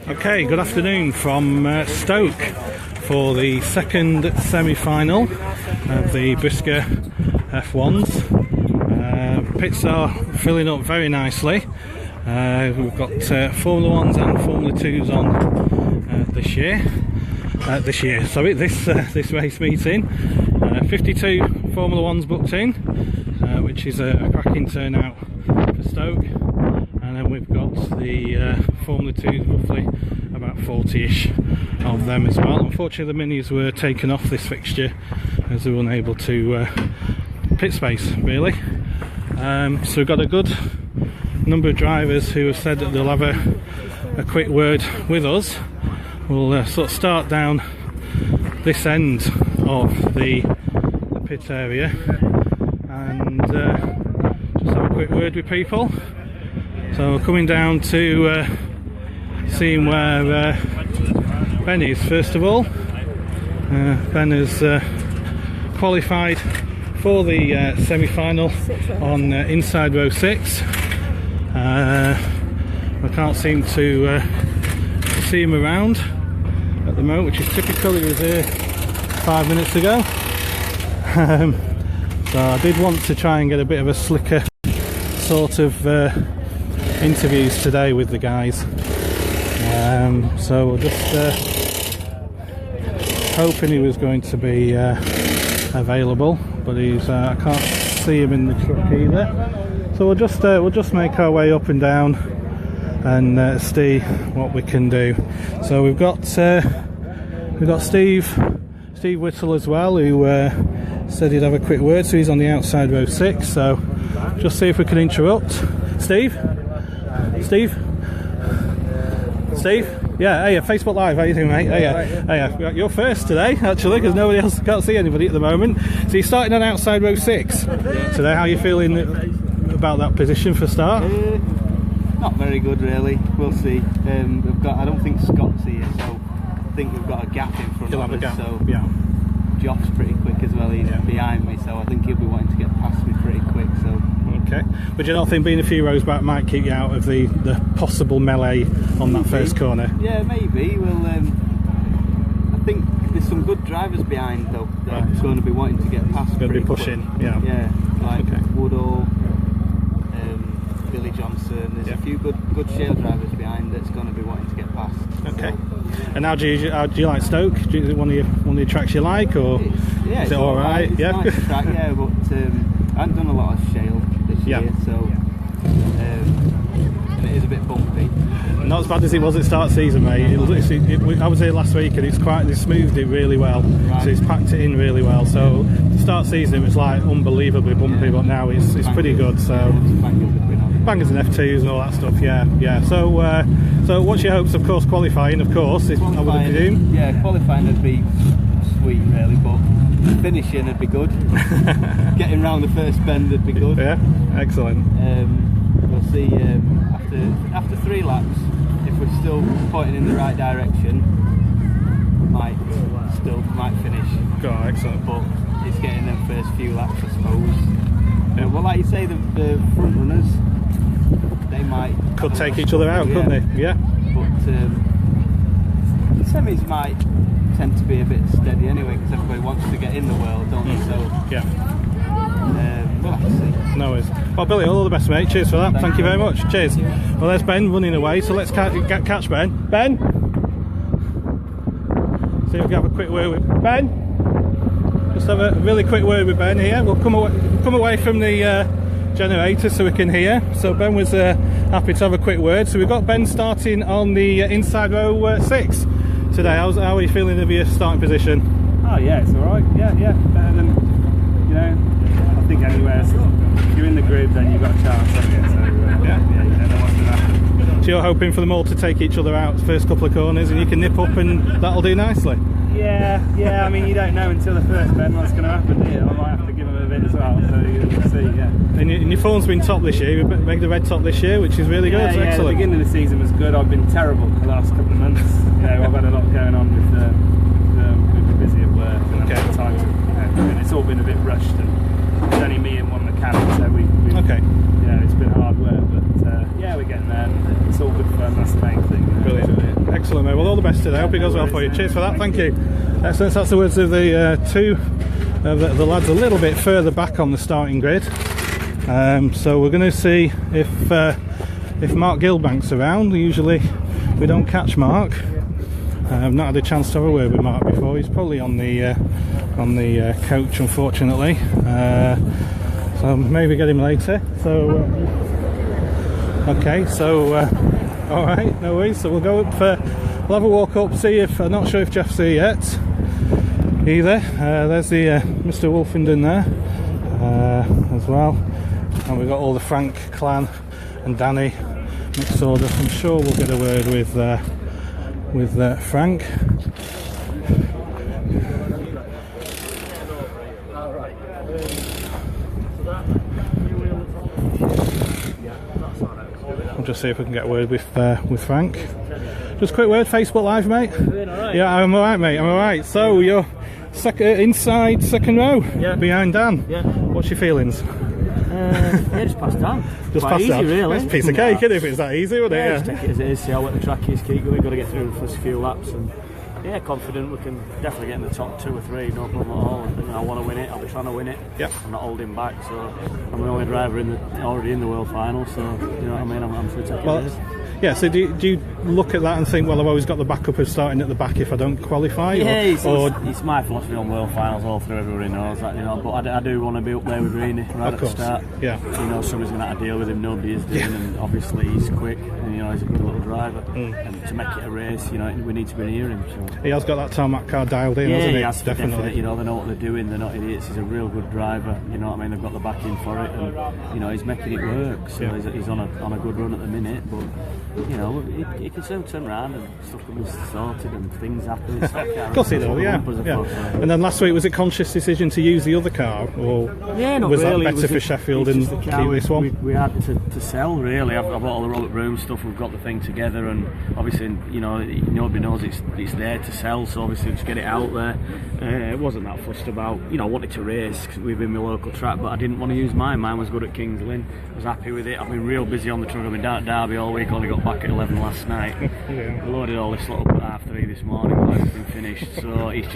Okay, good afternoon from Stoke for the second semi-final of the Brisca F1s. Pits are filling up very nicely. We've got Formula 1s and Formula 2s on this race meeting. 52 Formula 1s booked in, which is a cracking turnout for Stoke. And then we've got the Formula 2s, roughly about 40-ish of them as well. Unfortunately, the minis were taken off this fixture as they were unable to pit space, really. So we've got a good number of drivers who have said that they'll have a quick word with us. We'll sort of start down this end of the pit area and just have a quick word with people. So coming down to seeing where Ben is first of all. Ben has qualified for the semi-final on inside row 6. I can't seem to see him around at the moment, which is typical. He was here 5 minutes ago. So I did want to try and get a bit of a slicker sort of interviews today with the guys, so we're just hoping he was going to be available, but he's I can't see him in the truck either. So we'll just make our way up and down and see what we can do. So we've got Steve Whittle as well, who said he'd have a quick word. So he's on the outside row 6. So just see if we can interrupt. Steve? Yeah, hey, Facebook Live, how you doing, mate? Hey, you're first today, actually, because nobody else can't see anybody at the moment. So you're starting on outside row 6 today. How are you feeling about that position for start? Not very good, really. We'll see. I don't think Scott's here, so I think we've got a gap in front of us. So yeah. Joff's pretty quick as well. He's behind me, so I think he'll be wanting to get past me pretty quick. So. Okay, but you don't think being a few rows back might keep you out of the possible melee on that first corner? Yeah, maybe. Well, I think there's some good drivers behind though that are going to be wanting to get past. Going to be pushing, quick. Yeah, like Woodall, Billy Johnson. There's a few good shale drivers behind that's going to be wanting to get past. Okay. So. And how do you like Stoke? Do you one of the tracks you like, or is it all right? It's yeah, a nice track, yeah, but I haven't done a lot of shale this year, so it is a bit bumpy. Not as bad as it was at start season, mate. I was here last week and they smoothed it really well. Right. So it's packed it in really well. So the start season it was like unbelievably bumpy, but now it's pretty good. So bangers and F2s and all that stuff. Yeah. So what's your hopes? Of course, qualifying. Of course, I would presume. Yeah, qualifying would be sweet, really, but finishing would be good. Getting round the first bend would be good. Yeah, excellent. We'll see after 3 laps if we're still pointing in the right direction. We might finish. Oh, excellent. But it's getting them first few laps, I suppose. Yeah. Well, like you say, the front runners, they could take each other out, couldn't they? Yeah. But the semis might tend to be a bit steady anyway, because everybody wants to get in the world, don't they? So yeah. We'll have to see. No worries. Well, Billy, all the best, mate. Cheers for that. Thank you very much. Cheers. Well, there's Ben running away, so let's catch Ben. Ben? See if we can have a quick word with Ben. Just have a really quick word with Ben here. We'll come away from the generator so we can hear. So Ben was happy to have a quick word. So we've got Ben starting on the inside row 6 today. How are you feeling of your starting position? Oh yeah, it's alright. Yeah. Better than, I think anywhere. If you're in the group, then you've got a chance, haven't you? So no what's going to happen. So you're hoping for them all to take each other out first couple of corners, and you can nip up, and that'll do nicely. Yeah. I mean, you don't know until the first bend what's going to happen, do you? I might have to give them a bit as well. So we'll see. Yeah. And your form's been top this year. You've made the red top this year, which is really good. Yeah, excellent. The beginning of the season was good. I've been terrible the last couple of months. I've had a lot going on with we've been busy at work and I've had time to, and it's all been a bit rushed. And it's only me and one mechanic, so we it's been hard work, but we're getting there. It's all good fun. That's the main thing. Brilliant. Excellent, mate. Well, all the best today. Hope it goes well for you. Cheers for that. Thank you. Excellent. That's the words of the two of the lads a little bit further back on the starting grid. So we're going to see if Mark Gilbank's around. Usually we don't catch Mark. I've not had a chance to have a word with Mark before. He's probably on the coach, unfortunately. So maybe get him later. So okay. So all right, no worries. So we'll go up. We'll have a walk up. See if I'm not sure if Jeff's here yet. Either. There's the Mr. Wolfenden there as well. And we've got all the Frank clan and Danny mixed order. I'm sure we'll get a word with Frank. I'll just see if we can get a word with Frank. Just a quick word, Facebook Live, mate. Right? Yeah, I'm alright, mate. I'm alright. So you're inside second row, behind Dan. Yeah. What's your feelings? Yeah, just past Dan. Just quite past easy, Dan. really. It's a piece of cake, isn't it, if it's that easy, wouldn't it? Just take it as it is, see how wet the track is, keep going, got to get through the first few laps, and yeah, confident we can definitely get in the top 2 or 3, no problem at all. And, I want to win it, I'll be trying to win it. Yep. I'm not holding back, so I'm the only driver already in the world final, so you know what I mean, I'm sure taking it. Yeah, so do you look at that and think, well, I've always got the backup of starting at the back if I don't qualify? Yeah, it's my philosophy on world finals all through, everybody knows that, you know, but I do want to be up there with Greeny right at the start. Yeah. You know, somebody's going to have to deal with him, nobody is doing, and obviously he's quick, and you know, he's a good little driver, and to make it a race, you know, we need to be near him. So. He has got that tarmac car dialed in, hasn't he? He has, definitely. You know, they know what they're doing, they're not idiots, he's a real good driver, you know what I mean, they've got the backing for it, and you know, he's making it work, so he's on a good run at the minute, but you know, he can soon turn around and stuff comes sorted and things happen. Of course he does, yeah. And then last week, was it a conscious decision to use the other car, or not was really. that better for Sheffield and keep this one? We had to sell, really. I've got all the Robert Broom stuff, we've got the thing together, and obviously, you know, nobody knows it's there to sell, so obviously just get it out there. It wasn't that fussed about, you know, I wanted to race because we've been my local track, but I didn't want to use mine. Mine was good at Kings Lynn. I was happy with it. I've been real busy on the truck. I've been down at Derby all week, only got back at 11 last night. We loaded all this lot up at 3:30 this morning, got everything finished, so it's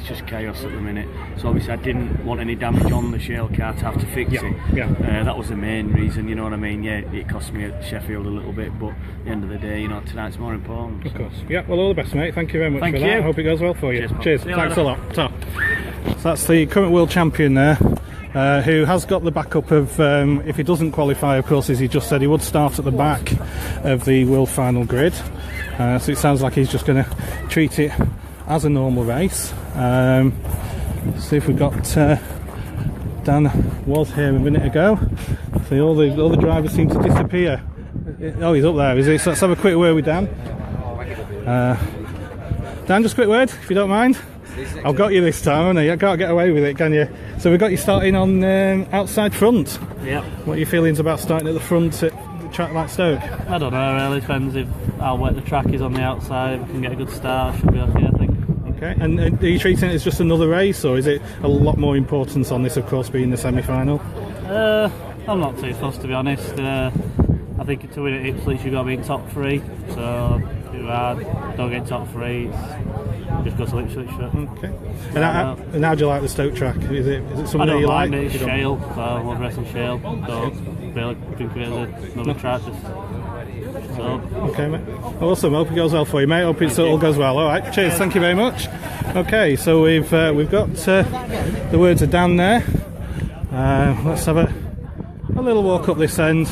just chaos at the minute. So obviously I didn't want any damage on the shale car to have to fix it. That was the main reason, you know what I mean. Yeah, it cost me at Sheffield a little bit, but at the end of the day, you know, tonight's more important. Of course. Yeah, well, all the best, mate. Thank you very much for that. I hope it goes well for you. Cheers. Thanks a lot. So that's the current world champion there, who has got the backup of, if he doesn't qualify, of course, as he just said, he would start at the back of the world final grid. So it sounds like he's just going to treat it as a normal race. See if we've got Dan was here a minute ago. See, all the drivers seem to disappear. Oh, he's up there, is he? So let's have a quick word with Dan. Dan, just a quick word, if you don't mind. I've got you this time, haven't I? You can't get away with it, can you? So we've got you starting on outside front. Yeah. What are your feelings about starting at the front at the track like Stoke? I don't know, really. Depends how wet the track is on the outside. If we can get a good start, should be okay, I think. Okay, and are you treating it as just another race, or is it a lot more importance on this, of course, being the semi-final? I'm not too fussed, to be honest. I think to win at Ipswich you've got to be in top 3, so too hard. Don't get top 3. Just go to Ipswich. Okay. And how do you like the Stoke track? Is it something that you like? It's shale, so I love racing shale. Don't really think of it as another track. So. Okay, mate. Awesome. Hope it goes well for you, mate. Hope it all goes well. All right. Cheers. Thank you very much. Okay, so we've got the words of Dan there. Let's have a little walk up this end.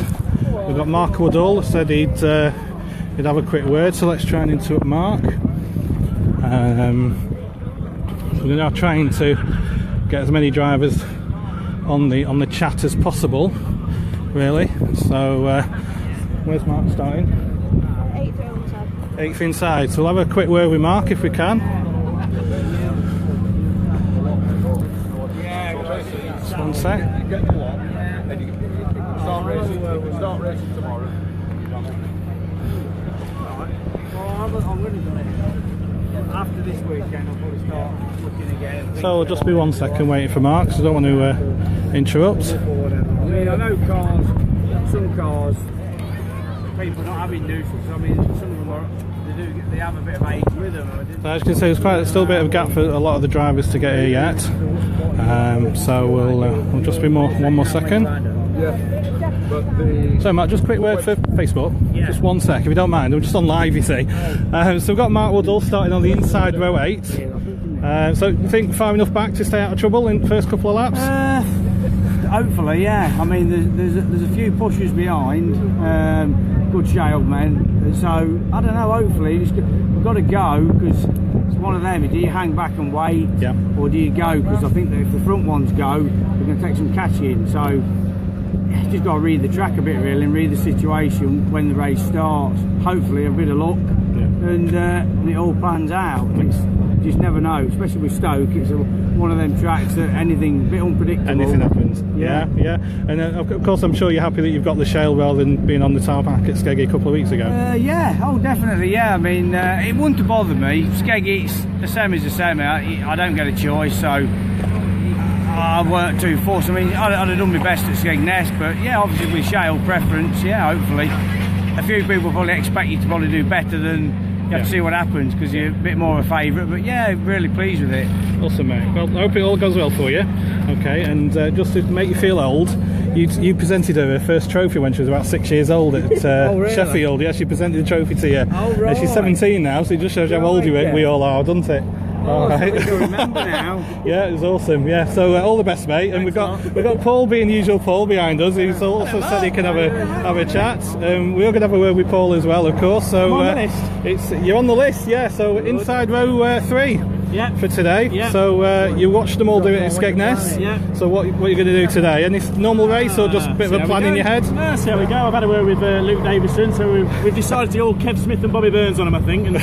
We've got Mark Woodall said he'd have a quick word, so let's try and interrupt Mark. We're now trying to get as many drivers on the chat as possible, really. So where's Mark starting? 8th inside. So we'll have a quick word with Mark if we can. Just one sec. Start racing tomorrow. I'm really done it. After this weekend, I'll probably start looking again. So we'll just be 1 second waiting for Mark, because I don't want to interrupt. I mean, I know some cars, people not having nuisance. I mean, some of them they do they have a bit of age with them. So as you can see, there's still a bit of a gap for a lot of the drivers to get here yet. So we'll just be one more second. So Matt, just a quick word for Facebook. Just 1 sec, if you don't mind. We're just on live, you see. So we've got Mark Woodall starting on the inside row 8. So you think far enough back to stay out of trouble in the first couple of laps? Hopefully, yeah. I mean, there's a few pushes behind. Good shale men. So I don't know. Hopefully, we've got to go, because it's one of them. Do you hang back and wait, or do you go? Because I think that if the front ones go, we're going to take some catching. So just got to read the track a bit really, and read the situation when the race starts. Hopefully, a bit of luck, and it all plans out. You just never know, especially with Stoke. It's one of them tracks that anything a bit unpredictable. Anything happens. Yeah. And of course, I'm sure you're happy that you've got the shale rather than being on the tarmac at Skeggy a couple of weeks ago. Yeah, oh definitely, yeah. I mean, it wouldn't have bothered me. Skeggy, the same as the same. I don't get a choice, so I weren't too forced. I mean, I'd have done my best at Skegness, but yeah, obviously with shale preference, yeah, hopefully. A few people probably expect you to probably do better than. You have to see what happens, because you're a bit more of a favourite, but yeah, really pleased with it. Awesome, mate. Well, I hope it all goes well for you. Okay, and just to make you feel old, you presented her first trophy when she was about 6 years old at really? Sheffield. Yeah, she presented the trophy to you. Oh, right. And she's 17 now, so it just shows you how old we all are, doesn't it? Oh, so we can remember now. Yeah, it was awesome. Yeah, so all the best, mate. And we've got Paul, being usual Paul, behind us, who's also said he can have a chat. We're going to have a word with Paul as well, of course. So I'm on the list. You're on the list, yeah. So inside row 3 for today. So you watched them all do it at Skegness. So what are you going to do today? Any normal race or just a bit of a plan in your head? See how we go. I've had a word with Luke Davison, so we've decided to go Kev Smith and Bobby Burns on him, I think. And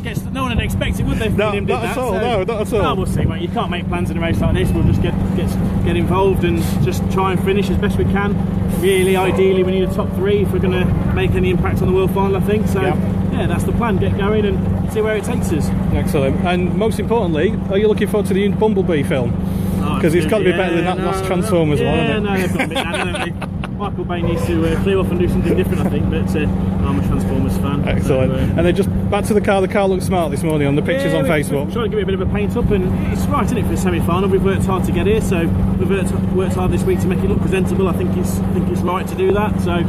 just no one would expect it, would they? No, not at all. No, not at all. No, we'll see, mate. You can't make plans in a race like this. We'll just get involved and just try and finish as best we can. Really, ideally, we need a top 3 if we're going to make any impact on the World Final, I think. So, yeah, that's the plan. Get going and see where it takes us. Excellent. And most importantly, are you looking forward to the Bumblebee film? Because it's got to be better than that last Transformers one, hasn't it? No, they've got a bit now, Michael Bay needs to clear off and do something different, I think, but I'm a Transformers fan. Excellent. So, and then just back to the car. The car looks smart this morning on the pictures on Facebook. Trying to give it a bit of a paint up, and it's right, isn't it, for the semi-final? We've worked hard to get here, so we've worked hard this week to make it look presentable. I think it's right to do that. So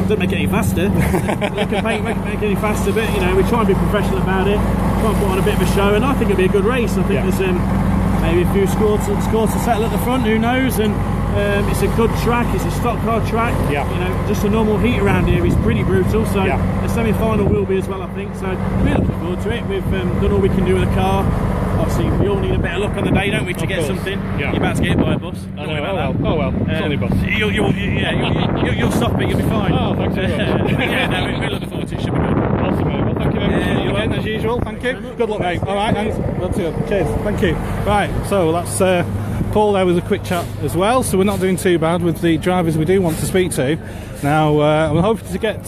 don't make it any faster. Make it any faster, but we try and be professional about it. Try and put on a bit of a show, and I think it'll be a good race. I think there's maybe a few scores to settle at the front. Who knows? And it's a good track. It's a stock car track. Just a normal heat around here is pretty brutal. So the semi-final will be as well, I think. So we're looking forward to it. We've done all we can do with the car. Obviously, we all need a bit of luck on the day, don't we, to get something? You're about to get hit by a bus. I know. Oh well. It's only a bus. You'll stop it. You'll be fine. Oh, thanks very much. We're looking forward to it. Should be good. Awesome, mate. Well, thank you very much again, as usual. Thank you. Good luck, mate. All right, and well, cheers. Thank you. Right, so that's Paul there with a quick chat as well. So we're not doing too bad with the drivers we do want to speak to. Now, I'm hoping to get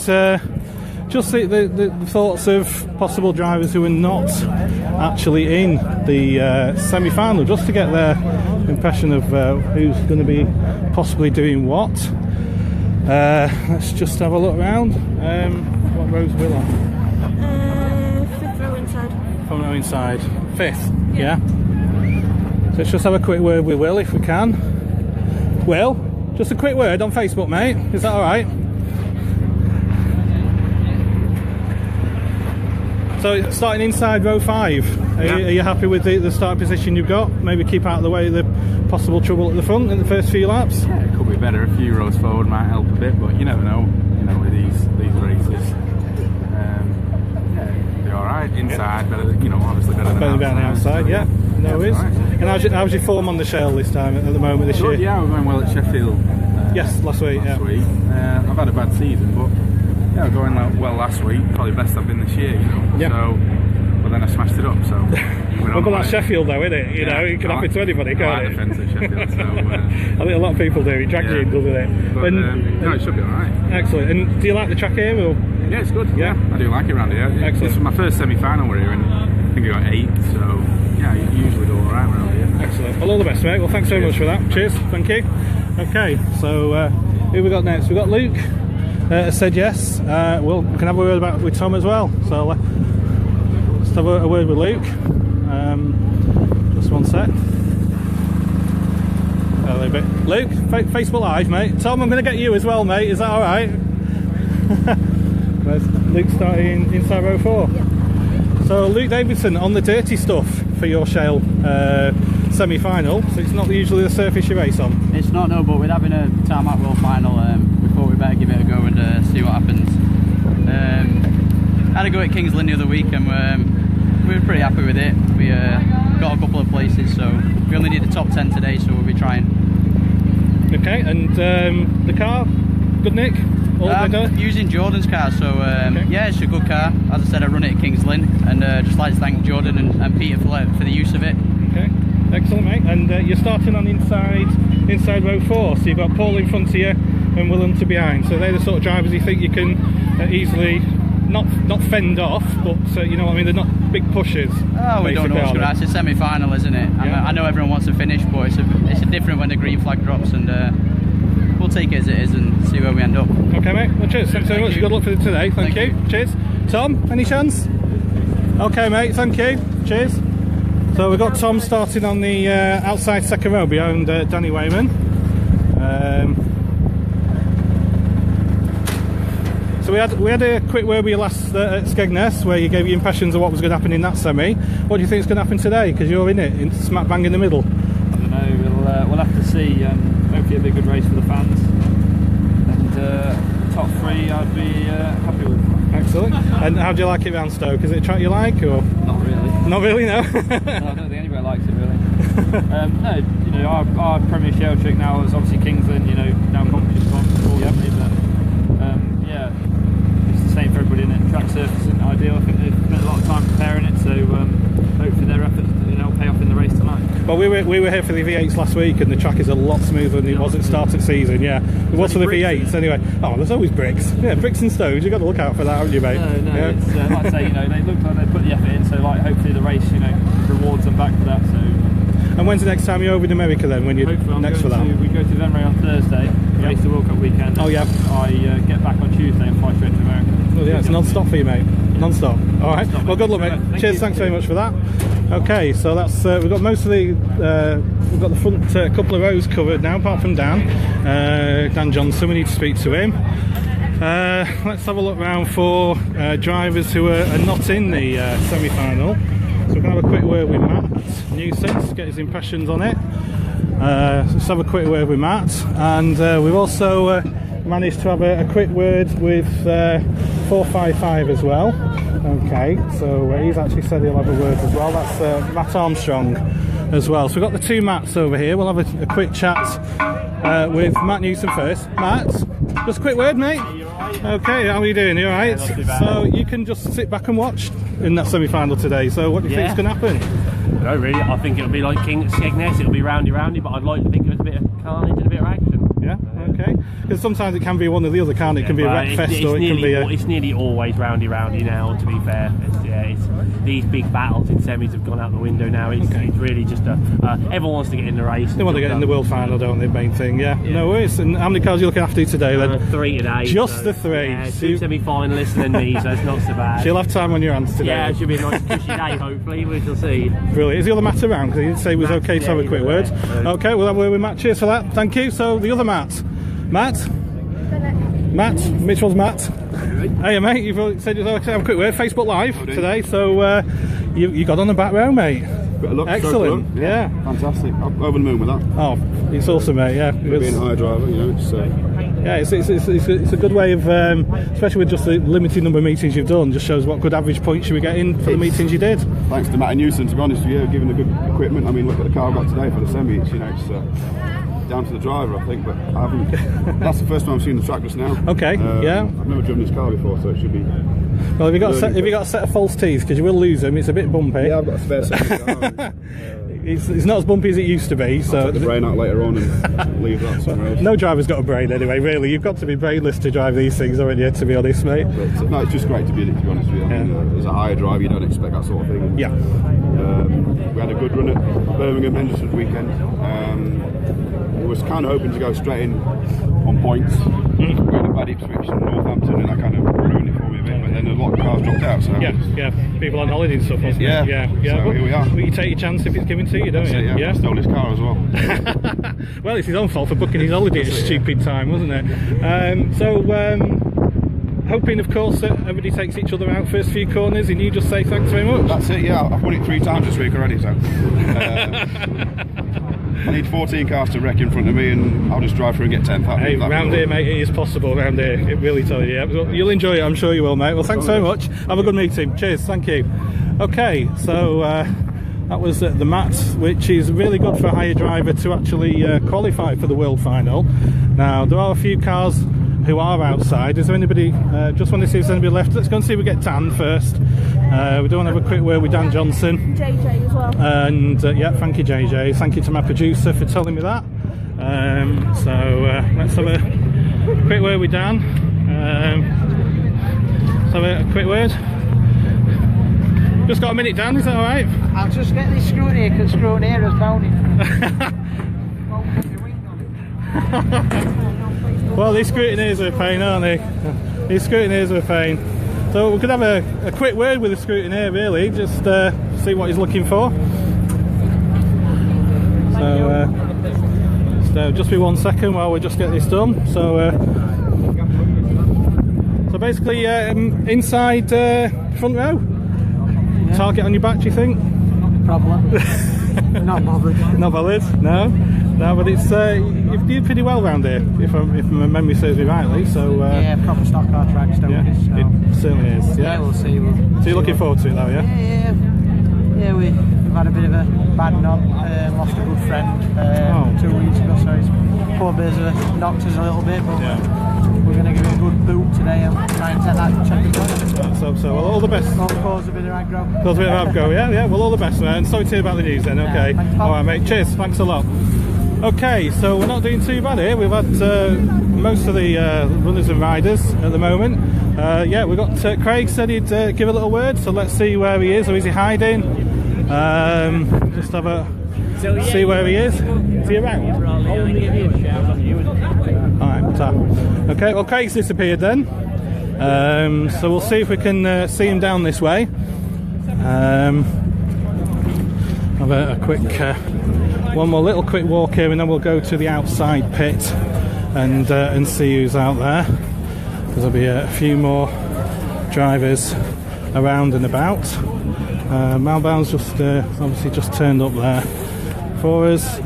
just the thoughts of possible drivers who are not actually in the semi-final, just to get their impression of who's going to be possibly doing what. Let's just have a look around. What rows are we on? 5th row inside. 5th row inside. 5th, yeah? So let's just have a quick word with Will if we can. Will, just a quick word on Facebook, mate. Is that alright? So starting inside row 5, are you happy with the start position you've got? Maybe keep out of the way of the possible trouble at the front in the first few laps? Yeah, it could be better. A few rows forward might help a bit, but you never know. With these races, they're all right inside. Better, obviously better than outside. So, yeah, no worries. Right. And how's your form on the shale this time at the moment this year? Yeah, we're going well at Sheffield. Yes, last week. I've had a bad season, but yeah, going well last week. Probably best I've been this year. Yeah. So, but then I smashed it up. So. Well, but that's Sheffield though, isn't it? It can happen to anybody, can't it? I like the fence at Sheffield, so, I think a lot of people do. It drags you in, doesn't it? But, it should be alright. Excellent. And do you like the track here? Or? Yeah, it's good. Yeah, I do like it around here. Excellent. This was my first semi-final we're here, and I think I got 8. So yeah, you usually go alright around here. Excellent. Well, all the best, mate. Well, thanks so much for that. Cheers. Thank you. Okay, so who we got next? We've got Luke. Said yes. We can have a word with Tom as well. So have a word with Luke. Just one sec. A little bit. Luke, Facebook Live, mate. Tom, I'm going to get you as well, mate. Is that all right? Where's Luke starting inside row 4? Yeah. So Luke Davidson on the dirty stuff for your Shale semi-final. So it's not usually the surface you race on. It's not, no, but we're having a tarmac world final. We thought we'd better give it a go and see what happens. Had a go at Kings Lynn the other week and we were pretty happy with it. We got a couple of places, so we only need a top 10 today, so we'll be trying. Okay, and the car, good nick? Using Jordan's car, so okay. yeah, it's a good car. As I said, I run it at Kings Lynn, and just like to thank Jordan and Peter for the use of it. Okay, excellent, mate. And you're starting on inside row 4, so you've got Paul in front of you and Willem to behind. So they're the sort of drivers you think you can easily not fend off, but you know what I mean. They're not big pushers. Oh, we don't know what's going to happen. It's a semi-final, isn't it? Yeah. I know everyone wants to finish, but it's a different when the green flag drops, and we'll take it as it is and see where we end up. Okay, mate. Well, cheers. Thanks very much. Good luck for today. Thank you. Cheers. Tom, any chance? Okay, mate. Thank you. Cheers. So we've got Tom starting on the outside second row behind Danny Wayman. So we had a quick word with you last at Skegness, where you gave your impressions of what was going to happen in that semi. What do you think is going to happen today? Because you're in it, smack bang in the middle. I don't know. We'll have to see. Hopefully it'll be a good race for the fans. And top 3 I'd be happy with. Excellent. And how do you like it round Stoke? Is it a track you like, or not really? Not really, no. No, I don't think anybody likes it really. No, you know, our Premier Shale trick now is obviously Kings Lynn. You know, now competition's on for yep. but yeah, it's the same for everybody in it. Track surface isn't ideal. I think they've spent a lot of time preparing it, so hopefully their efforts, you know, pay off in the race tonight. Well, we were here for the V8s last week, and the track is a lot smoother than it was at start of season. Yeah, it was for the V8s anyway. Oh, there's always bricks. Yeah, bricks and stones. You've got to look out for that, haven't you, mate? No, yeah. It's like I say, you know, they look like they put the effort in, so like hopefully the race, you know, rewards them back for that. So. And when's the next time you're over in America then? When you're next for that? We go to Venray on Thursday. Race the World Cup weekend. Oh yeah. I get back on Tuesday and fly straight to America. Oh yeah, it's non-stop for you, mate. Non-stop. All right. Well, good luck, mate. Cheers. Thanks very much for that. Okay, so that's we've got most of the we've got the front couple of rows covered now, apart from Dan Johnson. We need to speak to him. Let's have a look round for drivers who are not in the semi-final. So we're going to have a quick word with Matt Newsons, get his impressions on it. Let's have a quick word with Matt, and we've also managed to have a quick word with 455 as well. Okay, so he's actually said he'll have a word as well. That's Matt Armstrong as well. So we've got the two Matts over here. We'll have a quick chat with Matt Newson first. Matt, just a quick word, mate. Okay, how are you doing? You alright? Yeah, so you can just sit back and watch in that semi-final today. So what do you think is going to happen? No, really, I think it'll be like Skegness. It'll be roundy, but I'd like to think it was a bit of carnage and a bit of action. Yeah, okay. Because sometimes it can be one or the other, can't it? It can be a wreck fest, or it can be It's nearly always roundy now, to be fair. It's these big battles in semis have gone out the window now. It's really just everyone wants to get in the race. They want to get in the world final, don't they? Main thing, yeah. No worries. And how many cars are you looking after today then? 3 today. Just the 3. Yeah, 2 semi-finalists and then me, so it's not so bad. She'll have time on your hands today. Yeah, it should be a nice cushy day, hopefully. We shall see. Brilliant. Is the other Matt around? Because he did say it was okay to have a quick word. Okay, we'll have a word with Matt. Cheers for that. Thank you. So the other Matt. Matt, which one's Matt? Hey mate, you've said you'd like to have a quick word. Facebook Live today, so you got on the back row, mate. Bit of luck, excellent, yeah. Fantastic. I'm over the moon with that. Oh, it's awesome, mate. Yeah, being a high driver, you know, it's it's a good way of, especially with just the limited number of meetings you've done, just shows what good average points you were getting for the meetings you did. Thanks to Matt and Newson, to be honest with you, giving the good equipment. I mean, look at the car I got today for the semi. It's, you know, it's down to the driver, I think, but I haven't. That's the first time I've seen the track just now. Okay, yeah. I've never driven this car before, so it should be. Well, have you got a set of false teeth? Because you will lose them. It's a bit bumpy. Yeah, I've got a spare set. It's not as bumpy as it used to be. So I'll take the brain out later on and leave that somewhere else. No driver's got a brain anyway. Really, you've got to be brainless to drive these things, haven't you? To be honest, mate. But, no, it's just great to be in it. To be honest with you, I mean, as a higher driver, you don't expect that sort of thing. Yeah. We had a good run at Birmingham Henderson weekend. Was kind of hoping to go straight in on points. We had a bad Ipswich and Northampton, and that kind of ruined it for me a bit. But and a lot of cars dropped out. So yeah, people on holiday and stuff, wasn't yeah, it? Yeah. So But, here we are. but you take your chance if it's given to you, don't you? Yeah. Stole his car as well. Well, it's his own fault for booking his holiday at a stupid time, wasn't it? Hoping, of course, that everybody takes each other out first few corners, and you just say thanks very much. That's it. Yeah, I've won it 3 times this week already. So I need 14 cars to wreck in front of me, and I'll just drive through and get 10th. Hey, round here, mate, it is possible round here. It really tell you. Yeah. You'll enjoy it, I'm sure you will, mate. Well, thanks very much. Have a good meeting. Cheers. Thank you. Okay, so that was the mat, which is really good for a hire driver to actually qualify for the World Final. Now, there are a few cars who are outside. Is there anybody? Just want to see if there's anybody left. Let's go and see if we get Dan first. We don't have a quick word with Dan Johnson. JJ as well. And yeah, thank you, JJ. Thank you to my producer for telling me that. Let's have a quick word with Dan. Let's have a quick word. Just got a minute, Dan. Is that all right? I'll just get this scrutineer because Scrutineer is moaning. Well, these scrutineers are a pain, aren't they? These scrutineers are a pain. So we could have a quick word with the scrutineer, really, just see what he's looking for. So just be 1 second while we just get this done. So basically, inside front row. Yeah. Target on your back, do you think? Probably. Not bothered. Not bothered? No, but it's you do pretty well round here, if my memory serves me rightly. So yeah, proper stock car track, Stoke. Yeah, so. It certainly is. Yeah, we'll see. So you're looking forward to it, though, yeah? Yeah. We've had a bit of a bad knock. Lost a good friend 2 weeks ago, so his poor Brisca knocked us a little bit, but we're going to give it a good boot today and try and take that check again. So well, all the best. Cause a bit of aggro. Cause a bit of aggro, yeah. Well, all the best, mate. And sorry to hear about the news then. Okay. All right, mate. Cheers. Thanks a lot. Okay, so we're not doing too bad here. We've had most of the runners and riders at the moment. Yeah, we've got Craig said he'd give a little word, so let's see where he is, or is he hiding? Just have a see where he is. Is he around? Alright, okay, well, Craig's disappeared then. So we'll see if we can see him down this way. Have a quick one more little quick walk here, and then we'll go to the outside pit and see who's out there, because there'll be a few more drivers around and about. Malbound's just obviously just turned up there for us.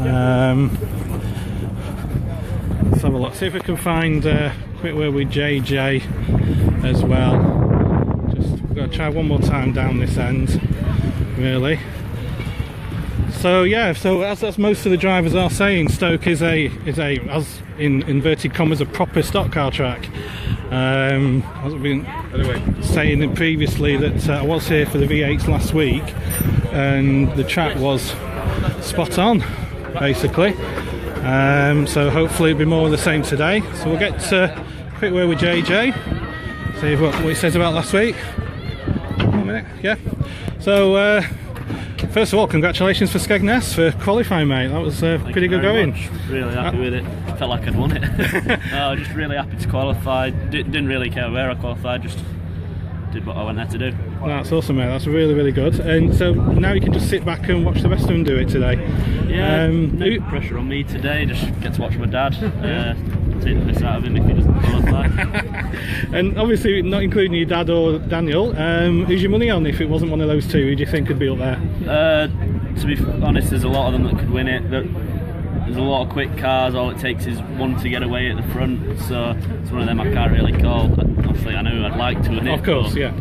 Let's have a look, see if we can find a quick word with JJ as well. We've got to try one more time down this end, really. So yeah, so as most of the drivers are saying, Stoke is a as in inverted commas, a proper stock car track. As I've been saying previously, that I was here for the V8s last week, and the track was spot on, basically. So hopefully it'll be more of the same today. So we'll get a quick word with JJ, see what he says about last week. 1 minute, yeah. So. First of all, congratulations for Skegness for qualifying, mate. That was pretty good going. Really happy with it. Felt like I'd won it. Just really happy to qualify. Didn't really care where I qualified, just did what I went there to do. That's awesome, mate. That's really, really good. And so now you can just sit back and watch the rest of them do it today. Yeah, no pressure on me today. Just get to watch my dad. Take the piss out of him if he doesn't qualify. And obviously, not including your dad or Daniel, who's your money on if it wasn't one of those two? Who do you think could be up there? To be honest, there's a lot of them that could win it. There's a lot of quick cars. All it takes is one to get away at the front. So it's one of them I can't really call. Obviously, I know I'd like to win it. Of course, yeah.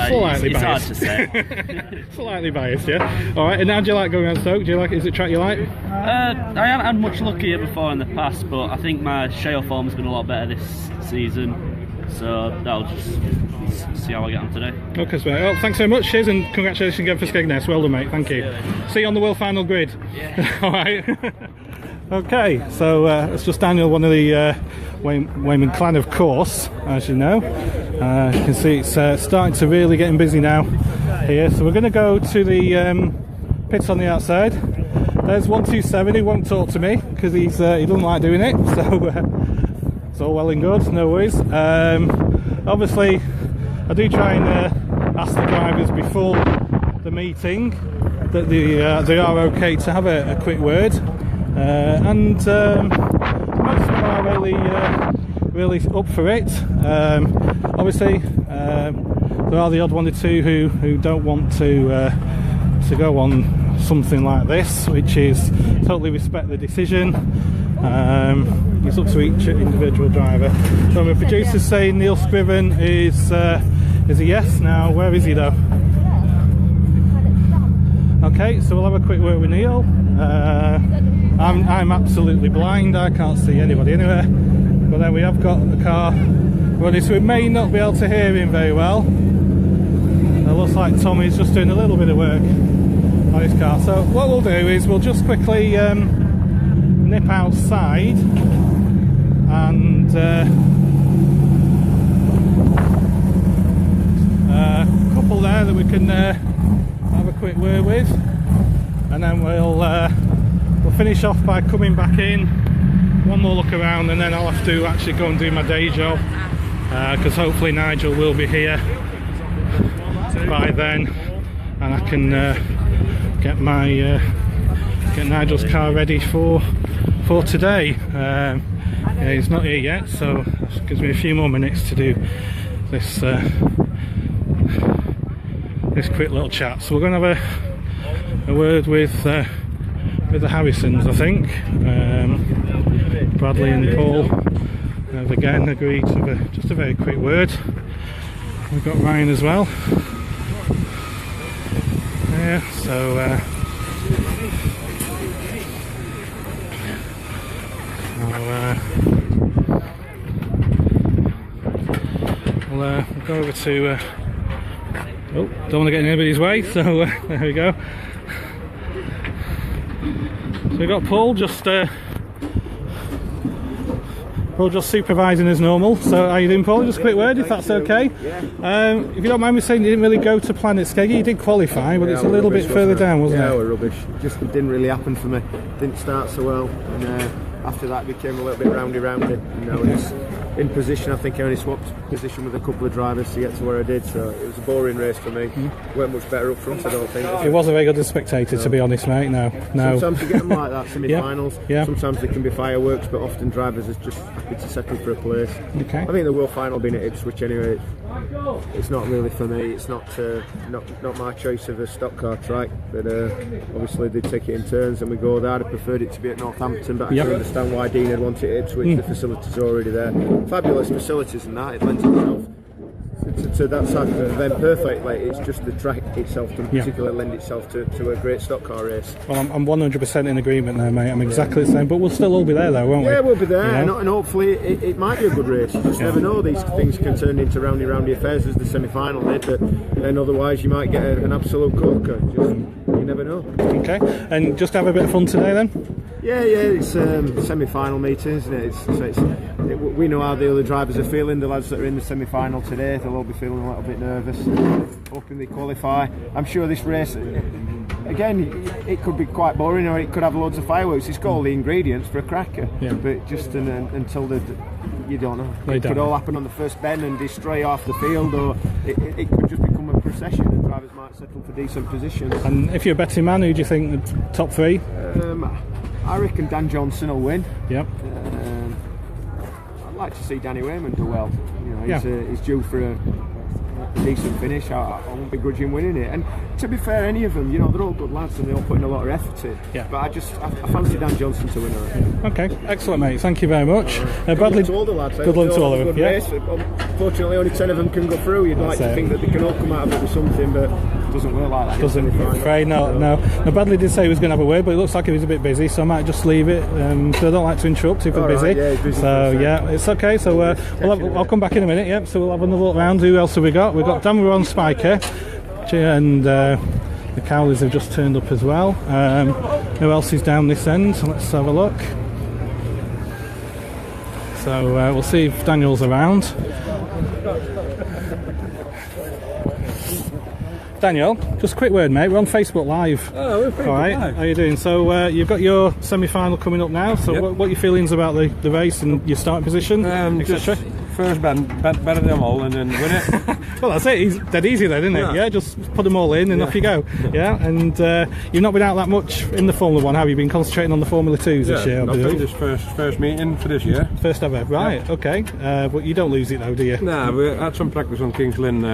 Slightly it's biased. Hard to say. Slightly biased, yeah. All right. And how do you like going on Stoke? Do you like? Is it a track you like? I haven't had much luck here before in the past, but I think my shale form's been a lot better this season. So that'll just see how I get on today. Okay, so well, thanks very much. Cheers and congratulations again for Skegness. Well done, mate. Thank you. See you on the World Final grid. Yeah. All right. Okay, so it's just Daniel, one of the Wayman clan, of course, as you know. You can see it's starting to really getting busy now here. So we're going to go to the pits on the outside. There's 127, he won't talk to me because he doesn't like doing it. So it's all well and good, no worries. Obviously, I do try and ask the drivers before the meeting that they are okay to have a quick word, and most of them are really up for it. Obviously, there are the odd one or two who don't want to go on something like this, which is totally respect the decision. It's up to each individual driver. So my producer's saying Neil Scriven is a yes. Now, where is he though? Okay, so we'll have a quick word with Neil. I'm absolutely blind, I can't see anybody anywhere. But then we have got the car running, so we may not be able to hear him very well. It looks like Tommy's just doing a little bit of work on his car. So what we'll do is we'll just quickly nip outside and a couple there that we can have a quick word with, and then we'll finish off by coming back in, one more look around, and then I'll have to actually go and do my day job, because hopefully Nigel will be here by then, and I can get Nigel's car ready for today. Yeah, he's not here yet, so it gives me a few more minutes to do this this quick little chat. So we're going to have a word with the Harrisons, I think. Bradley and Paul have again agreed to have just a very quick word. We've got Ryan as well. Yeah, so we'll go over to oh, don't want to get in anybody's way, so there we go. So we've got Paul just supervising as normal. So how you doing, Paul? Just a quick word, if that's okay. If you don't mind me saying, you didn't really go to Planet Skeggy. You did qualify, but it's a little bit further down, wasn't it? Yeah, we're rubbish. Just didn't really happen for me. Didn't start so well, and after that became a little bit roundy. And now it's in position. I think I only swapped position with a couple of drivers to get to where I did, so it was a boring race for me. Weren't much better up front, I don't think. It wasn't very good as a spectator, to be honest, mate. No. Sometimes you get them like that, semi-finals. Yeah. Sometimes they can be fireworks, but often drivers are just happy to settle for a place. Okay. I think the World Final being at Ipswich anyway, it's not really for me. It's not my choice of a stock car track, but obviously they take it in turns and we go there. I'd have preferred it to be at Northampton, but I can understand why Dean had wanted it at Ipswich. The facilities are already there. Fabulous facilities and that. It lends itself to that type of event perfectly. It's just the track itself doesn't particularly lend itself to a great stock car race. Well, I'm 100% in agreement there, mate. I'm exactly the same, but we'll still all be there though, won't we? Yeah, we'll be there, and hopefully it might be a good race. You just never know. These things can turn into roundy affairs, as the semi-final did, but then otherwise you might get an absolute corker. You never know. Okay, and just have a bit of fun today then? Yeah, it's semi-final meeting, isn't it? We know how the other drivers are feeling. The lads that are in the semi-final today, they'll all be feeling a little bit nervous, hoping they qualify. I'm sure this race, again, it could be quite boring, or it could have loads of fireworks. It's got all the ingredients for a cracker, but just until you don't know. It could all happen on the first bend and destroy half the field, or it could just become a procession and drivers might settle for decent positions. And if you're a betting man, who do you think the top three? I reckon Dan Johnson will win. Yep. I'd like to see Danny Wayman do well. You know, he's due for a decent finish. I won't begrudge him winning it. And to be fair, any of them, they're all good lads and they're all putting a lot of effort in. Yeah. But I fancy Dan Johnson to win it. Okay, excellent, mate. Thank you very much. Good Bradley, luck to all the lads. Good luck to all of them. Yeah. Unfortunately, only 10 of them can go through. You'd like to think that they can all come out of it with something, but it doesn't work like that. Doesn't, I'm afraid, no. Now, Bradley did say he was going to have a word, but it looks like he was a bit busy, so I might just leave it. So I don't like to interrupt if we're busy. He's busy. So yeah, it's okay. So I'll come back in a minute. Yep. So we'll have another look round. Who else have we got? We've got Dan Ron Spiker, and the Cowleys have just turned up as well. Who else is down this end? So let's have a look. So we'll see if Daniel's around. Daniel, just a quick word, mate. We're on Facebook Live. Oh, we're Facebook Live. How are you doing? So you've got your semi-final coming up now. So what are your feelings about the race and your starting position, etc.? first better them all and then win it. Well, that's it. He's dead easy then, isn't it? Yeah, just put them all in and off you go. Yeah, and you've not been out that much in the Formula 1, have you? Been concentrating on the Formula 2s this year? I think this first meeting for this year. First ever, right? Okay, but you don't lose it though, do you? No, we had some practice on Kings Lynn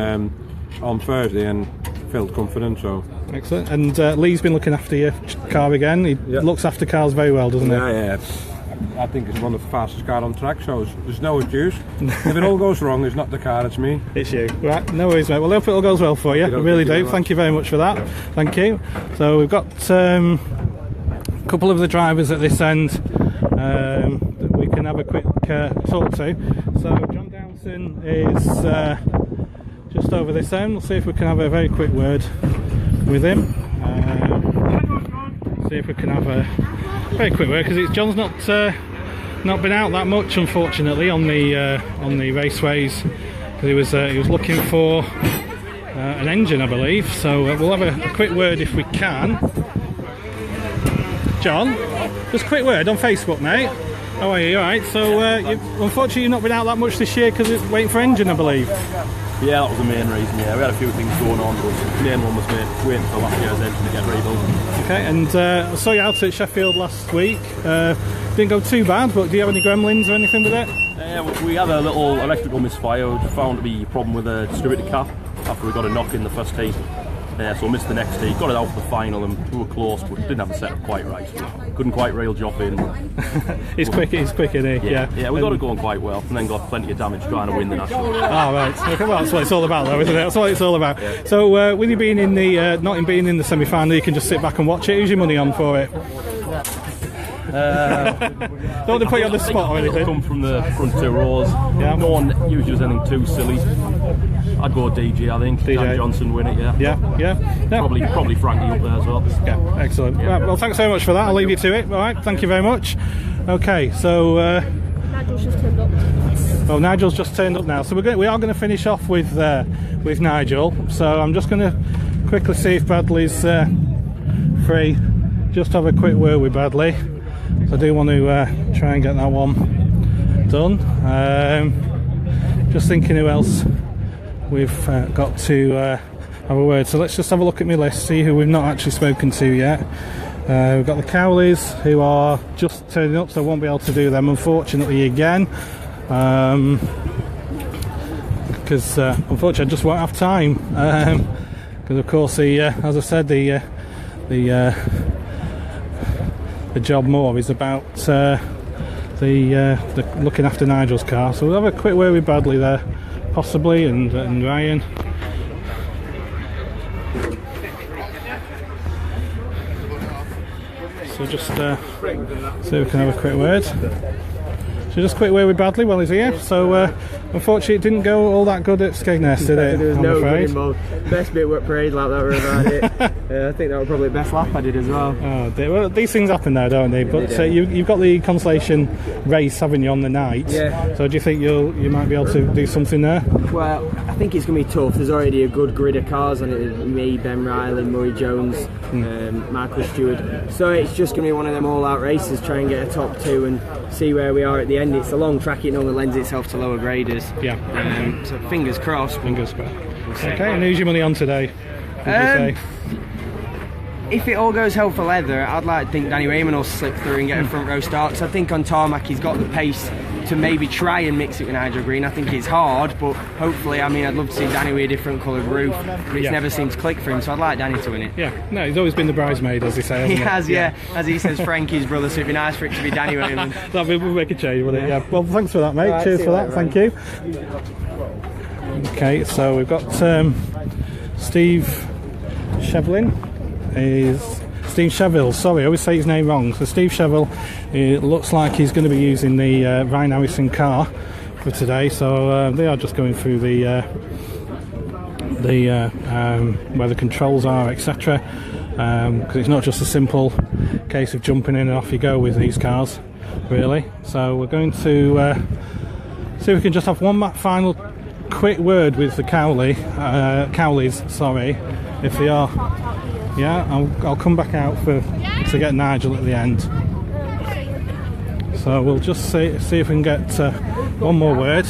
on Thursday and felt confident. So excellent. And Lee's been looking after your car again. He looks after cars very well, doesn't he? Yeah. I think it's one of the fastest cars on track, so there's no excuse. If it all goes wrong, it's not the car, it's me. It's you. Right, no worries, mate. Well, I hope it all goes well for you. I really do. Thank you very much for that. Thank you. So we've got a couple of the drivers at this end that we can have a quick talk to. So John Downson is just over this end. We'll see if we can have a very quick word with him. See if we can have a very quick word, because John's not been out that much, unfortunately, on the raceways. He was looking for an engine, I believe. So we'll have a quick word if we can. John, just a quick word on Facebook, mate. How are you? All right. So unfortunately, you've not been out that much this year because it's waiting for engine, I believe. Yeah, that was the main reason. Yeah, we had a few things going on, but the main one was waiting for last year's engine to get rebuilt. Okay, and I saw you out at Sheffield last week. Didn't go too bad, but do you have any gremlins or anything with it? We had a little electrical misfire, which found to be a problem with a distributor cap after we got a knock in the first heat. So we missed the next heat, got it out for the final, and we were close, but didn't have the setup quite right. So couldn't quite rail job in. He's quick, isn't he? Yeah, we got it going quite well, and then got plenty of damage trying to win the national. Right. Okay, well, that's what it's all about, though, isn't it? That's what it's all about. Yeah. So, with you being in the not being in the semi-final, you can just sit back and watch it. Who's your money on for it? Don't want to put you on the spot or anything. Come from the front two rows. Yeah. No one usually does anything too silly. I'd go DJ, I think. Dan Johnson win it, yeah. Probably Frankie up there as well. Yeah, excellent. Right, well, thanks so much for that. I'll leave you to it. All right, thank you very much. Okay, so Nigel's just turned up. Well, Nigel's just turned up now, so we are going to finish off with Nigel. So I'm just going to quickly see if Bradley's free. Just have a quick word with Bradley. So I do want to try and get that one done. Just thinking who else we've got to have a word. So let's just have a look at my list, see who we've not actually spoken to yet. We've got the Cowleys, who are just turning up, so I won't be able to do them, unfortunately, again. Because unfortunately I just won't have time. Because of course, as I said, the job more is about the looking after Nigel's car. So we'll have a quick word with Bradley there, possibly, and Ryan. So just so we can have a quick word. So just a quick word with Bradley while he's here. So unfortunately it didn't go all that good at Skegness, did it? There was no good involved. Best bit were parade lap that were about it. I think that was probably the best lap I did as well. Oh, well, these things happen now, don't they? But you've got the consolation race, haven't you, on the night? Yeah. So do you think you might be able to do something there? Well, I think it's going to be tough. There's already a good grid of cars on it. Me, Ben Riley, Murray Jones, Michael Stewart. So it's just going to be one of them all-out races. Try and get a top two and see where we are at the end. It's a long track. It normally lends itself to lower graders. Yeah. So fingers crossed. Fingers crossed. Okay, and who's your money on today? If it all goes hell for leather, I'd like to think Danny Raymond will slip through and get a front row start. Because I think on tarmac he's got the pace to maybe try and mix it with Nigel Green. I think it's hard, but hopefully, I mean, I'd love to see Danny with a different coloured roof. But it's never seemed to click for him, so I'd like Danny to win it. Yeah, no, he's always been the bridesmaid, as they say. He has, yeah. As he says, Frankie's brother, so it'd be nice for it to be Danny Raymond. That would make a change, wouldn't it? Yeah. Well, thanks for that, mate. Right, cheers for that. Thank you. Okay, so we've got Steve Shevlin. Steve Cheville, sorry, I always say his name wrong. So Steve Cheville, it looks like he's going to be using the Ryan Harrison car for today. So they are just going through where the controls are, etc. Because it's not just a simple case of jumping in and off you go with these cars, really. So we're going to see if we can just have one final quick word with the Cowleys, sorry, if they are. Yeah, I'll come back out to get Nigel at the end. So we'll just see if we can get one more word.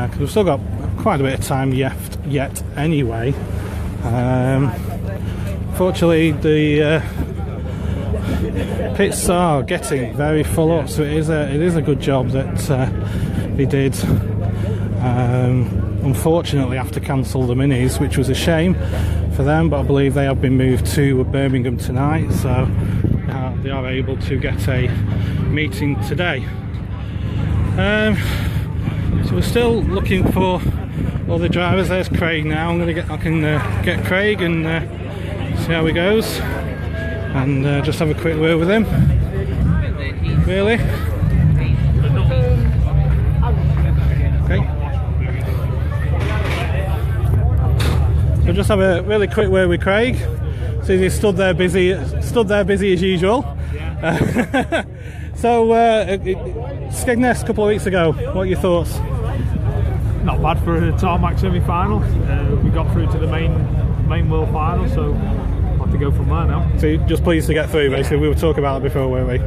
because we've still got quite a bit of time yet anyway. Fortunately, the pits are getting very full up, so it is a good job that they did. Unfortunately, have to cancel the minis, which was a shame for them, but I believe they have been moved to Birmingham tonight, so they are able to get a meeting today. So we're still looking for all the drivers. There's Craig now. I can get Craig and see how he goes, and just have a quick word with him. Really? Okay. So just have a really quick word with Craig. So he's stood there busy as usual. So Skegness a couple of weeks ago. What are your thoughts? Not bad for a tarmac semi-final. We got through to the main world final, so we'll have to go from there now. So you're just pleased to get through, basically. We were talking about that before, weren't we?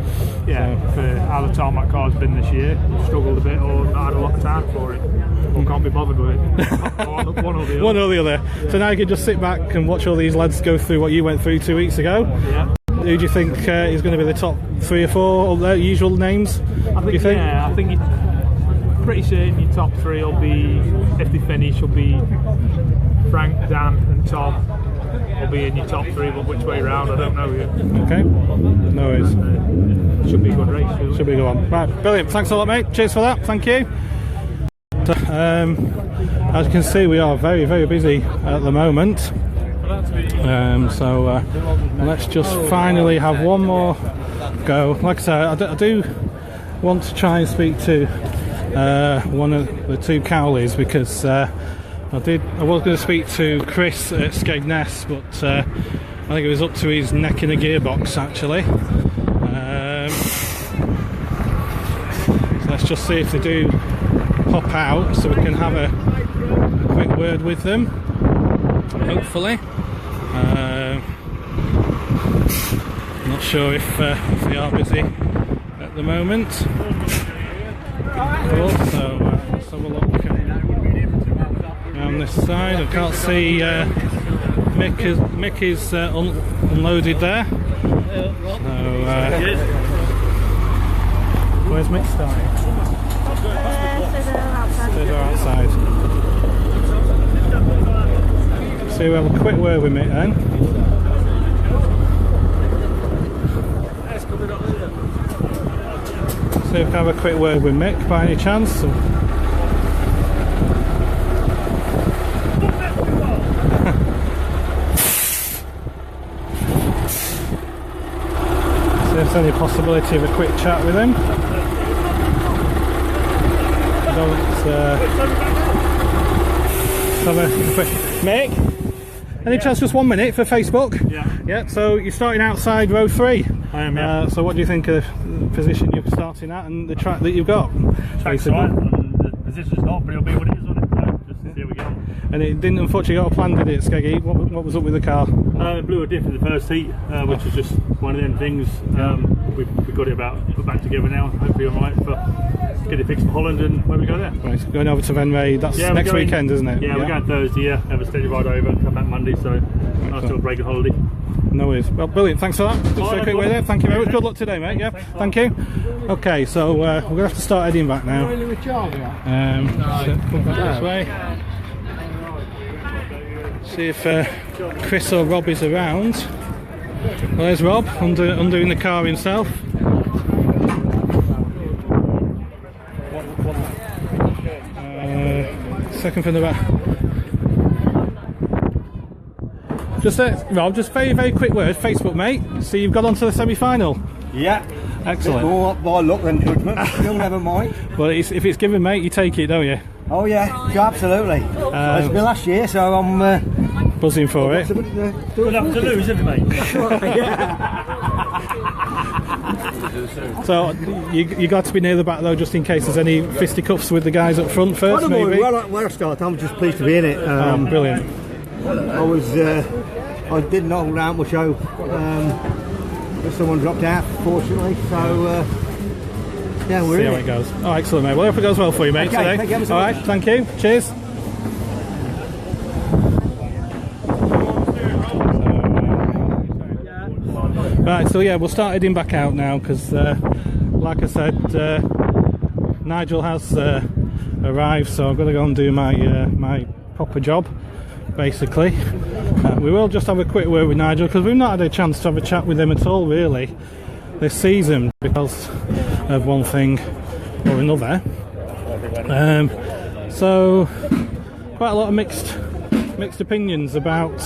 Yeah, for how the tarmac car's been this year. We've struggled a bit or not had a lot of time for it. Or can't be bothered with it. One or the other. One or the other. Yeah. So now you can just sit back and watch all these lads go through what you went through 2 weeks ago. Yeah. Who do you think is going to be the top 3 or 4 of their usual names? I think you're pretty certain your top 3 will be, if they finish, will be Frank, Dan and Tom will be in your top 3, but which way round I don't know yet. Okay, no worries. Should be a good race. Really. Should be a good one. Right, brilliant. Thanks a lot, mate. Cheers for that. Thank you. As you can see, we are very, very busy at the moment. So let's just finally have one more go. Like I said, I do want to try and speak to one of the 2 Cowleys, because I was going to speak to Chris at Skegness, but I think it was up to his neck in a gearbox actually. So let's just see if they do pop out, so we can have a quick word with them, hopefully. Not sure if they are busy at the moment. Cool. So let's have a look around this side. I can't see Mick is unloaded there. So where's Mick starting? Further outside. So we'll have a quick word with Mick then. So we can have a quick word with Mick by any chance. So if there's any possibility of a quick chat with him. Have a quick Mick. Any chance just 1 minute for Facebook? Yeah. Yeah. So you're starting outside row 3. I am. Yeah. So what do you think of the position you're starting at and the track that you've got? Track's right, and the position's not, but it'll be what it is, won't it? So just see how we go. And it didn't unfortunately got a plan, did it, Skeggy? What was up with the car? Blew a diff in the first heat, which was just one of them things. We got it put back together now. Hopefully all right for get it fixed for Holland, and where we go there. Right, going over to Venray. That's next weekend, isn't it? Yeah, we're going Thursday. Yeah, have a steady ride over, come back Monday. So nice little break of holiday. No worries. Well, brilliant. Thanks for that. Just a quick way there. Thank you very much. Good luck today, mate. Yeah. Thank you. Okay, so we're going to have to start heading back now. So come back this way. See if Chris or Rob is around. Well, there's Rob undoing the car himself. Second from the back. Rob, just very, very quick word. Facebook, mate. So you've got onto the semi-final. Yeah. Excellent. More by luck than judgment. Still never mind. Well, if it's given, mate, you take it, don't you? Oh yeah, absolutely. It's been last year, so I'm buzzing for it. Good enough to lose, isn't it, mate? So you got to be near the back though, just in case there's any fisticuffs with the guys up front first. Maybe. Where I start, I'm just pleased to be in it. Brilliant. I didn't hold out much hope. Someone dropped out, fortunately. So Yeah, we're see in how it goes. Oh, excellent, mate. Well, I hope it goes well for you, mate, Okay, today. thank you so All much. right, thank you. Cheers. Right, so yeah, we'll start heading back out now because, like I said, Nigel has arrived, so I've got to go and do my my proper job, basically. We will just have a quick word with Nigel because we've not had a chance to have a chat with him at all, really, this season because of one thing or another. So, quite a lot of mixed opinions about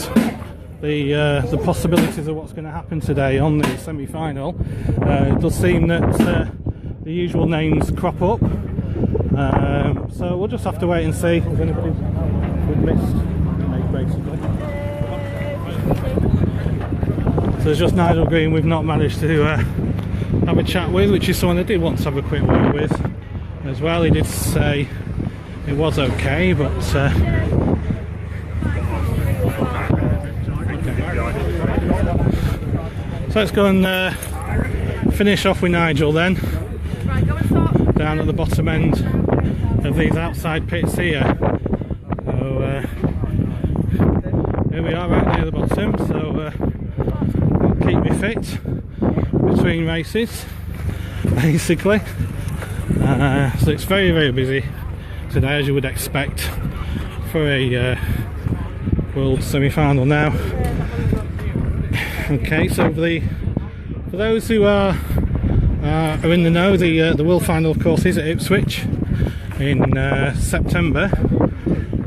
the possibilities of what's going to happen today on the semi-final. It does seem that the usual names crop up, so we'll just have to wait and see. We're going to be missed, basically. So there's just Nigel Green we've not managed to have a chat with, which is someone I did want to have a quick word with as well. He did say it was okay, but so let's go and finish off with Nigel then, down at the bottom end of these outside pits here. So here we are, right near the bottom, so I'll keep me fit between races, basically. So it's very, very busy today, as you would expect for a World semi-final now. Okay, so for those who are in the know, the World Final, of course, is at Ipswich in September.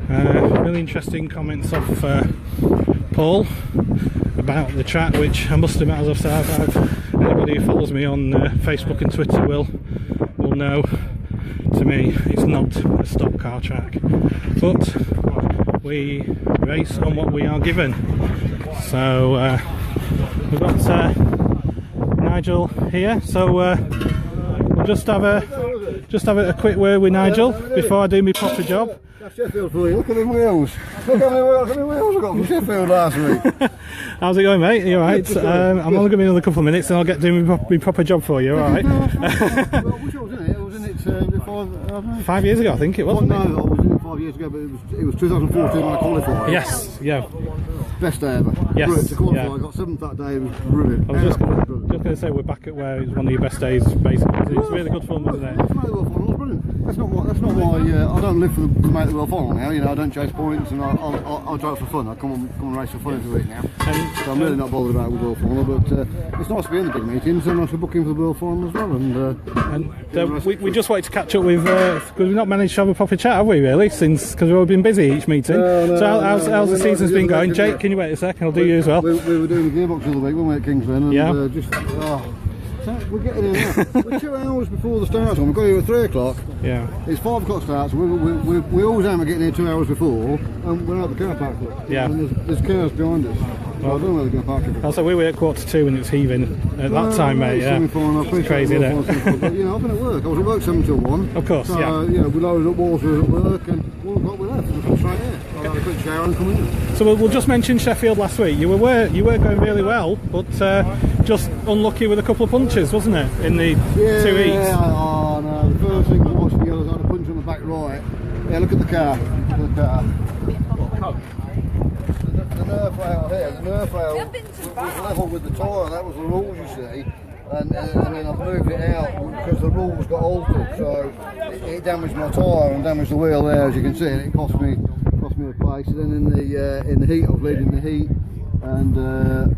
Really interesting comments off Paul about the track, which I must admit, as I've said, anybody who follows me on Facebook and Twitter will know. To me, it's not a stock car track, but we race on what we are given. So we've got Nigel here, so we'll just have a quick word with Nigel before I do my proper job. That's Sheffield for you. Look at them wheels. Look how many wheels I got from Sheffield last week. How's it going, mate? You alright? I'm only going to be another couple of minutes and I'll get doing my proper job for you, alright? Which one was in it? I was in it 5 years ago, I think it was. No, I was in it 5 years ago, but it was 2014 when I qualified. Yes, yeah. Best day ever. Yes, brilliant. To qualify, yeah. I got 7th that day, it was brilliant. I was just going to say we're back at where it was one of your best days, basically. It's really good fun, wasn't it? It's made the World Final, it was brilliant. That's not why I don't live to make the World Final now, you know, I don't chase points and I'll drive for fun. I come and race for fun every week now. So I'm really not bothered about the World Final, but it's nice to be in the big meetings and nice to book in for the World Final as well. And we just wanted to catch up with, because we've not managed to have a proper chat, have we, really, since, because we've all been busy each meeting. So how's the season's been going? Jake, can you wait a second? I'll do you as well. We were doing the gearbox the other week, weren't we, at Kingsland? And so we're getting in now. We're 2 hours before the start time. We've got here at 3 o'clock. Yeah. It's 5 o'clock start, so we always aim at getting here 2 hours before, and we're out the car park. Yeah. And there's cars behind us. So I don't know where they're going to park it. Also, we were at 1:45 and it's heaving at that time, mate. Yeah. It's crazy, isn't it? But, you know, I've been at work. I was at work 7 till 1. Of course, so, yeah. You know, we loaded up water at work, and 1 o'clock we left. We come straight here. I had a quick shower and come in. So we'll just mention Sheffield last week. You were going really well, but just unlucky with a couple of punches, wasn't it, in the 2 heats? Yeah, oh no, the first thing I watched the others, I had a punch on the back right. Yeah, look at the car. Look at the car. The nerf rail here, the nerf rail was level with the tyre, that was the rules, you see. And then I've moved it out because the rules got altered, so it damaged my tyre and damaged the wheel there, as you can see, and it cost me a place. And then in the heat, I was leading the heat, and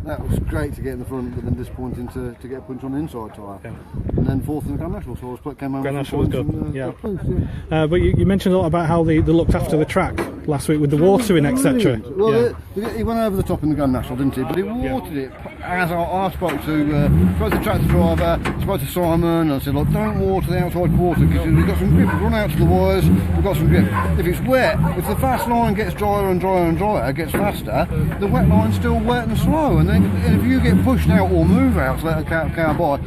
that was great to get in the front, but then disappointing to get a punch on the inside tyre. Yeah. And then 4th in the Grand National, so I came out. Grand National was good. Yeah. Pleased, yeah. But you mentioned a lot about how they looked after the track last week with the watering, etc. Well, he went over the top in the Grand National, didn't he? But he watered it. As I spoke to the tractor driver, spoke to Simon, and I said, look, don't water the outside quarter because we've got some grip. Run out to the wires, we've got some grip. If it's wet, if the fast line gets drier and drier and drier, gets faster, the wet line's still wet and slow. And then if you get pushed out or move out to let a car by,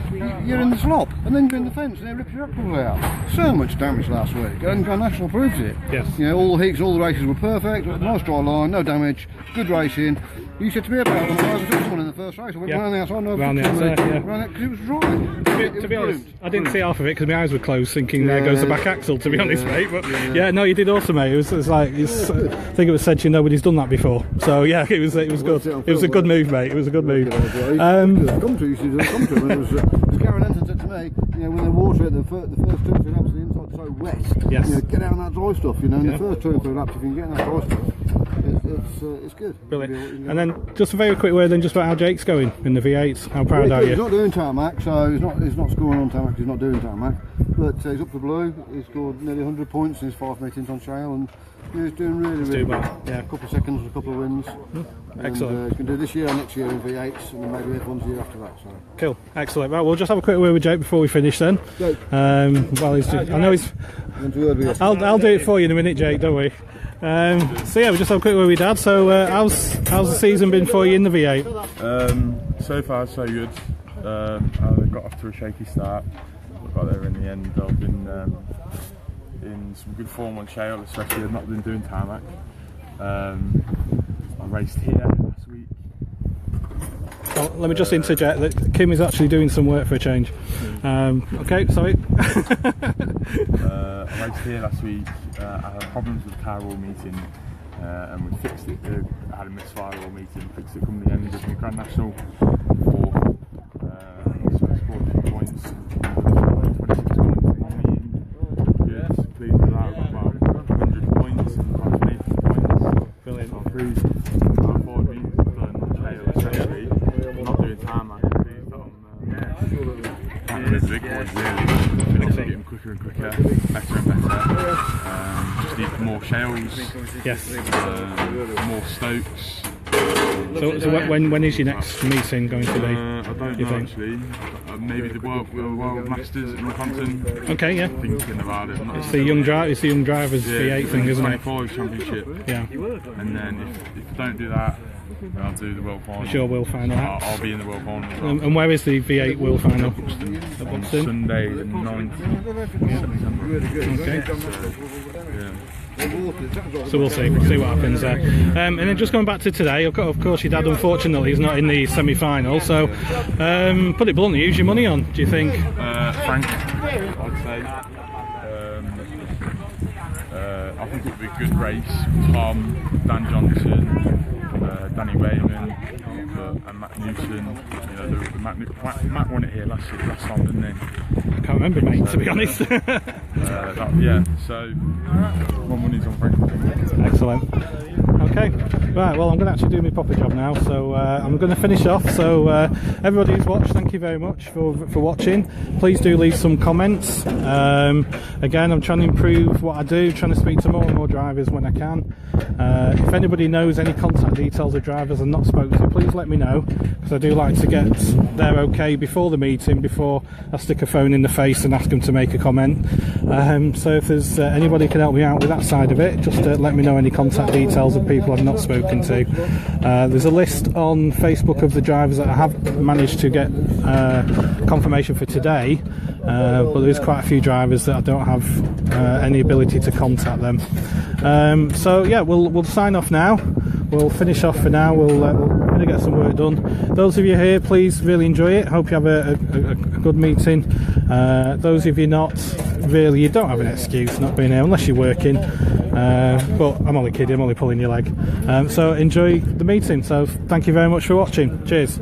you're in the slop. And then you're in the fence and it rips your axles out. So much damage last week, and Grand National proves it. Yes. You know, all the heats, all the races were perfect. Nice dry line, no damage, good racing. You said to me about when I overtook someone in the first race. I went round the outside and round the outside, because it was right. To be honest, I didn't see half of it because my eyes were closed, thinking there goes the back axle. To be honest, mate. But yeah, no, you did awesome, mate. It was like I think it was said nobody's done that before. So yeah, it was good. It was a good move, mate. It was a good move. Gary Lenton said to me, when they water it, the first 2 or 3 laps of the inside so wet. Yes. Get out on that dry stuff. In the first 2 or 3 laps, if you can get in that dry stuff, it's good. Brilliant. And then just a very quick word then just about how Jake's going in the V8. How proud are you? He's not doing tarmac, so he's not scoring on tarmac. He's not doing tarmac, but he's up to blue. He's scored nearly 100 points in his 5 meetings on shale, and he's doing really well. Yeah, a couple of seconds and a couple of wins. Excellent. He can do this year and next year in V8s, and maybe F1's year after that. So. Cool, excellent. Right, we'll just have a quick word with Jake before we finish then. While he's I know he's. I'll do it for you in a minute, Jake. Don't worry. So yeah, we just have a quick word with Dad. So how's the season been for you in the V8? So far so good. I got off to a shaky start. I got there in the end. I've been in some good form on shale, especially. I've not been doing tarmac. I raced here last week. Oh, let me just interject that Kim is actually doing some work for a change. Okay, sorry. I raced here last week. I had problems with the car oil meeting, and we fixed it. I had a misfire oil meeting, fixed it come the end of my Grand National. So I scored 2 points, 26 points. Good, pleased with that. I got about 100 points and about 20 points. Brilliant. So I'm pleased. About 4 meetings done shale essentially. I'm not doing tarmac. I'm pleased that I'm with the big boys really. Getting quicker and quicker, better and better. Just need more shales. Yes. More stokes. So when is your next meeting going to be? I don't know actually. Maybe the World Masters at Northampton. Okay, yeah. Thinking about it. It's the young drivers V8 thing, isn't it? 25 championship. Yeah. And then if I don't do that, then I'll do the World Final. It's your World Final. I'll be in the World Final as well. And where is the V8 World Final? At Buxton. Sunday the 9th September. Okay. Yeah. So we'll see what happens there. And then just going back to today, of course your dad unfortunately is not in the semi-final, so put it bluntly, who's your money on, do you think? Frank, I'd say. I think it'll be a good race. Tom, Dan Johnson, Danny Wayman, and Matt Newson. Matt won it here last time, didn't he? I can't remember, mate, to be honest. Yeah, so my money's on Frank. Excellent. Okay, right, well I'm going to actually do my proper job now, so I'm going to finish off. So everybody who's watched, thank you very much for watching. Please do leave some comments. Again, I'm trying to improve what I do, trying to speak to more and more drivers when I can. If anybody knows any contact details of drivers I've not spoken to, please let me know, because I do like to get their okay before the meeting, before I stick a phone in the face and ask them to make a comment. So if there's anybody can help me out with that side of it, just let me know any contact details of people I've not spoken to. There's a list on Facebook of the drivers that I have managed to get confirmation for today, but there's quite a few drivers that I don't have any ability to contact them. So yeah, we'll sign off now. We'll finish off for now. We're going to get some work done. Those of you here, please really enjoy it. Hope you have a good meeting. Those of you not, really, you don't have an excuse not being here unless you're working. But I'm only kidding, I'm only pulling your leg. So enjoy the meeting. So thank you very much for watching. Cheers.